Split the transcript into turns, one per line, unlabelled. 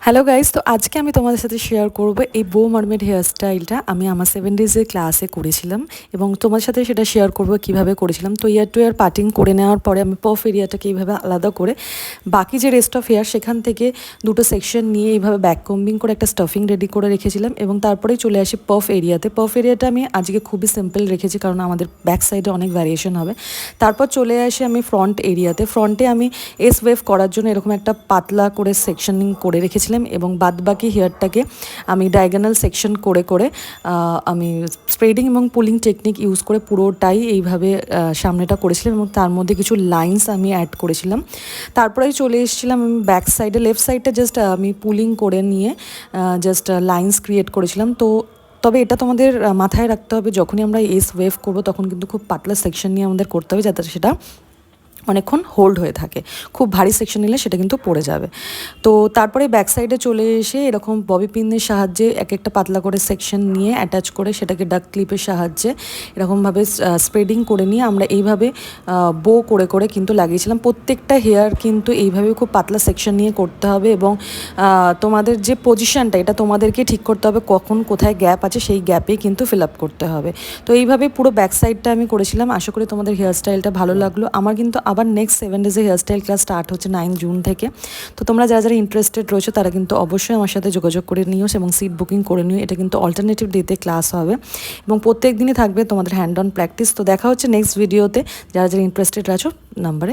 Hello guys, তো আজকে আমি তোমাদের সাথে শেয়ার করব এই বো মারমেড হেয়ার স্টাইলটা আমি আমার 7 ডেজের ক্লাসে করেছিলাম এবং তোমার সাথে সেটা শেয়ার করব কিভাবে করেছিলাম। তো ইয়ার টু ইয়ার পার্টিং করে নেওয়ার পরে আমি পফ এরিয়াটাকে এইভাবে আলাদা করে বাকি যে রেস্ট অফ হেয়ার সেখান থেকে দুটো সেকশন নিয়ে এইভাবে ব্যাক কম্বিং করে একটা স্টাফিং রেডি করে রেখেছিলাম এবং তারপরেই চলে আসি পফ এরিয়াতে। পফ এরিয়াটা আমি আজকে খুবই সিম্পল রেখেছি কারণ আমাদের ব্যাক সাইডে অনেক ভ্যারিয়েশন হবে। তারপর চলে আসি আমি ফ্রন্ট এরিয়াতে। ফ্রন্টে আমি এস ওয়েভ করার জন্য এরকম একটা পাতলা করে সেকশনিং করে রেখেছিলাম এবং বাদবাকি হেয়ারটাকে আমি ডায়াগোনাল সেকশন করে করে আমি স্প্রেডিং এবং পুলিং টেকনিক ইউজ করে পুরোটাই এইভাবে সামনেটা করেছিলাম এবং তার মধ্যে কিছু লাইন্স আমি অ্যাড করেছিলাম। তারপরেই চলে এসেছিলাম আমি ব্যাক সাইডে, লেফট সাইডটা জাস্ট আমি পুলিং করে নিয়ে জাস্ট লাইন্স ক্রিয়েট করেছিলাম। তবে এটা তোমাদের মাথায় রাখতে হবে, যখনই আমরা এস ওয়েভ করবো তখন কিন্তু খুব পাতলা সেকশন নিয়ে আমাদের করতে হবে যাতে সেটা অনেকক্ষণ হোল্ড হয়ে থাকে। খুব ভারী সেকশন নিলে সেটা কিন্তু পড়ে যাবে। তো তারপরে ব্যাক সাইডে চলে এসে এরকম ববি পিনের সাহায্যে এক একটা পাতলা করে সেকশন নিয়ে অ্যাটাচ করে সেটাকে ডাক ক্লিপের সাহায্যে এরকমভাবে স্প্রেডিং করে নিয়ে আমরা এইভাবে বো করে করে কিন্তু লাগিয়েছিলাম। প্রত্যেকটা হেয়ার কিন্তু এইভাবে খুব পাতলা সেকশন নিয়ে করতে হবে এবং তোমাদের যে পজিশনটা এটা তোমাদেরকে ঠিক করতে হবে, কখন কোথায় গ্যাপ আছে সেই গ্যাপেই কিন্তু ফিল আপ করতে হবে। তো এইভাবে পুরো ব্যাক সাইডটা আমি করেছিলাম। আশা করি তোমাদের হেয়ার স্টাইলটা ভালো লাগলো। আমার কিন্তু আবার নেক্সট 7 ডেজে হেয়ার স্টাইল ক্লাস স্টার্ট হচ্ছে 9 জুন থেকে। তো তোমরা যারা যারা ইন্টারেস্টেড রয়েছে তারা কিন্তু অবশ্যই আমার সাথে যোগাযোগ করে নিও এবং সিট বুকিং করে নিও। এটা কিন্তু অল্টারনেটিভ ডেতে ক্লাস হবে এবং প্রত্যেক দিনই থাকবে তোমাদের হ্যান্ড অন প্র্যাকটিস। তো দেখা হচ্ছে নেক্সট ভিডিওতে। যারা যারা ইন্টারেস্টেড আছো নাম্বারে